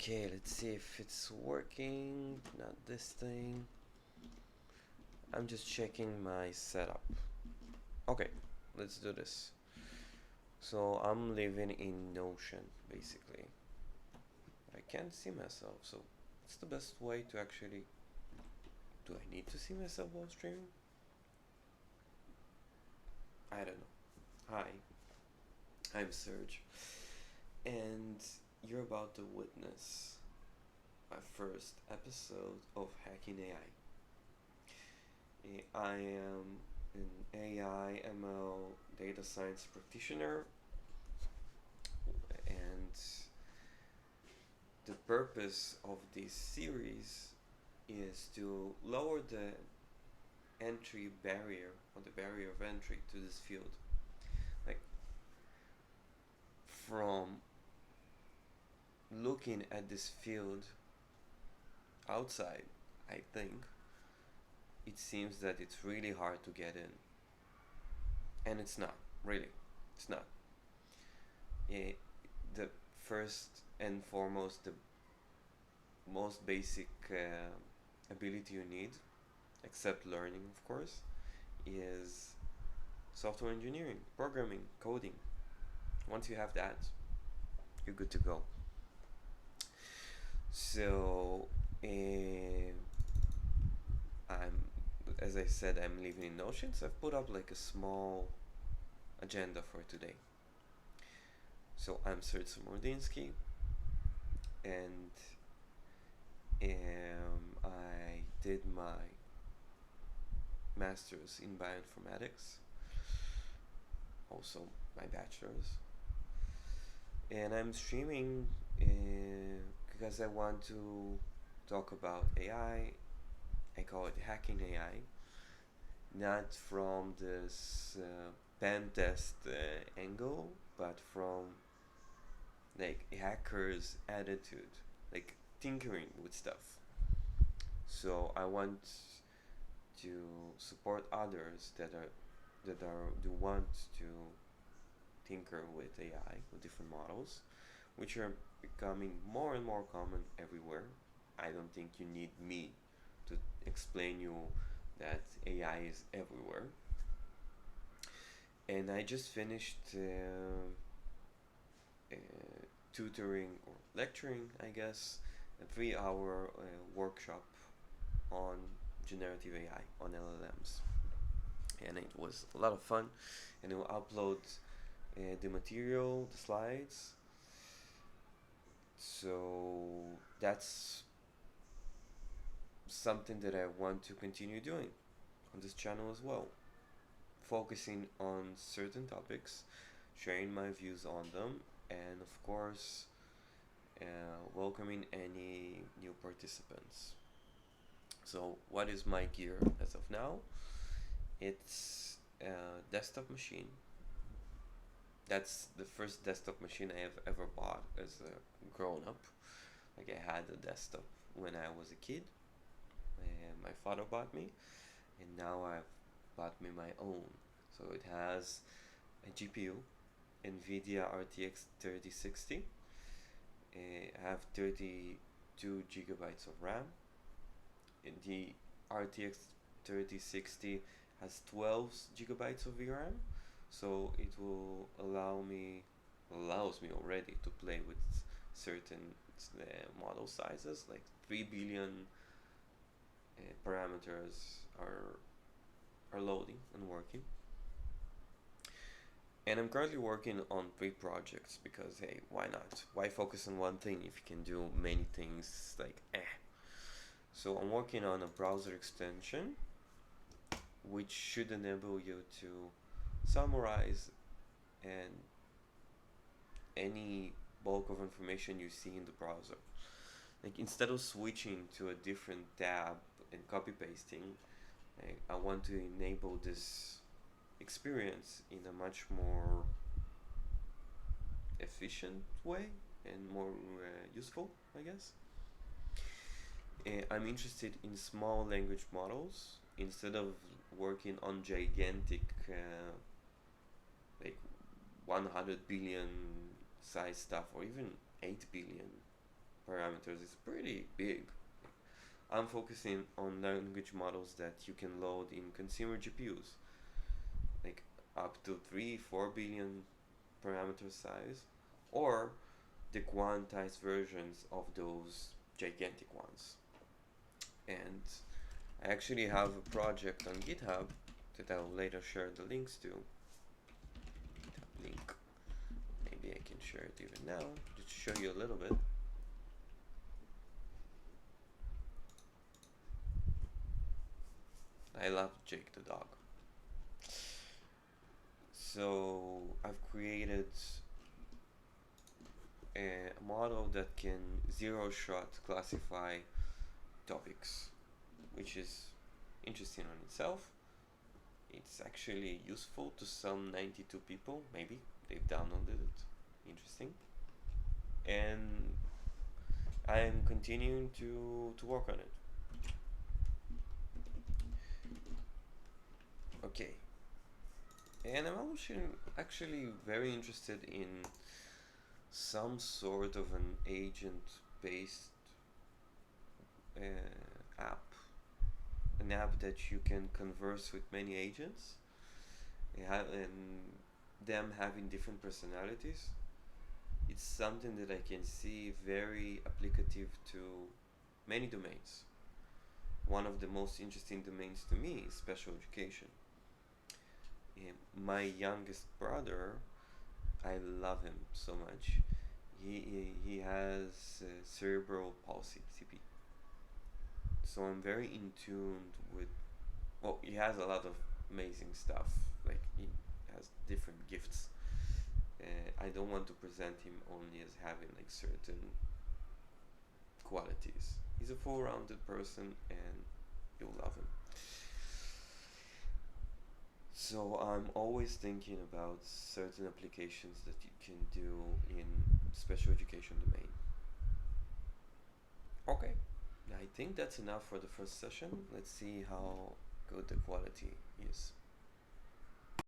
Okay, let's see if it's working. Not this thing. I'm just checking my setup. Okay, let's do this. So I'm living in Notion, basically. I can't see myself, so what's the best way to actually... Do I need to see myself while streaming? I don't know. Hi, I'm Serge, and you're about to witness my first episode of Hacking AI. I am an AI ML data science practitioner, and the purpose of this series is to lower the entry barrier or the barrier of entry to this field. Like, from looking at this field outside, I think it seems that it's really hard to get in. And it's not, really. It's not. The first and foremost, the most basic ability you need, except learning, of course, is software engineering, programming, coding. Once you have that, you're good to go. So, as I said, I'm living in Notion, so I've put up like a small agenda for today. So I'm Serge Samordinsky, and I did my master's in bioinformatics, also my bachelor's, and I'm streaming because I want to talk about AI. I call it hacking AI, not from this pen test angle, but from like hackers' attitude, like tinkering with stuff. So I want to support others that do want to tinker with AI, with different models, which are becoming more and more common everywhere. I don't think you need me to explain you that AI is everywhere. And I just finished uh, tutoring or lecturing, I guess, a 3 hour workshop on generative AI, on LLMs. And it was a lot of fun. And I will upload the material, the slides. So that's something that I want to continue doing on this channel as well. Focusing on certain topics, sharing my views on them, and of course, welcoming any new participants. So, what is my gear as of now? It's a desktop machine. That's the first desktop machine I have ever bought as a grown up. Like, I had a desktop when I was a kid, and my father bought me, and now I've bought me my own. So, it has a GPU, NVIDIA RTX 3060. I have 32 gigabytes of RAM. And the RTX 3060 has 12 gigabytes of VRAM, so it will allows me already to play with certain model sizes, like 3 billion parameters are loading and working. And I'm currently working on 3 projects because, hey, why not? Why focus on one thing if you can do many things? Like, eh. So I'm working on a browser extension which should enable you to summarize and any bulk of information you see in the browser. Like, instead of switching to a different tab and copy pasting, I want to enable this experience in a much more efficient way and more useful, I guess. I'm interested in small language models instead of working on gigantic, like 100 billion size stuff, or even 8 billion. parameters is pretty big. I'm focusing on language models that you can load in consumer GPUs, like up to 3 4 billion parameter size, or the quantized versions of those gigantic ones. And I actually have a project on GitHub that I'll later share the links to. GitHub link. Maybe I can share it even now, just to show you a little bit. I love Jake the dog. So I've created a model that can zero shot classify topics, which is interesting on itself. It's actually useful to some 92 people, maybe they've downloaded it. Interesting. And I'm continuing to work on it. Okay. And I'm also actually very interested in some sort of an agent based app. An app that you can converse with many agents and them having different personalities. It's something that I can see very applicative to many domains. One of the most interesting domains to me is special education. My youngest brother, I love him so much. He has cerebral palsy, CP. So I'm very in tune with. Well, he has a lot of amazing stuff. Like he has different gifts. I don't want to present him only as having like certain qualities. He's a full-rounded person, and you'll love him. So I'm always thinking about certain applications that you can do in special education domain. Okay, I think that's enough for the first session. Let's see how good the quality is.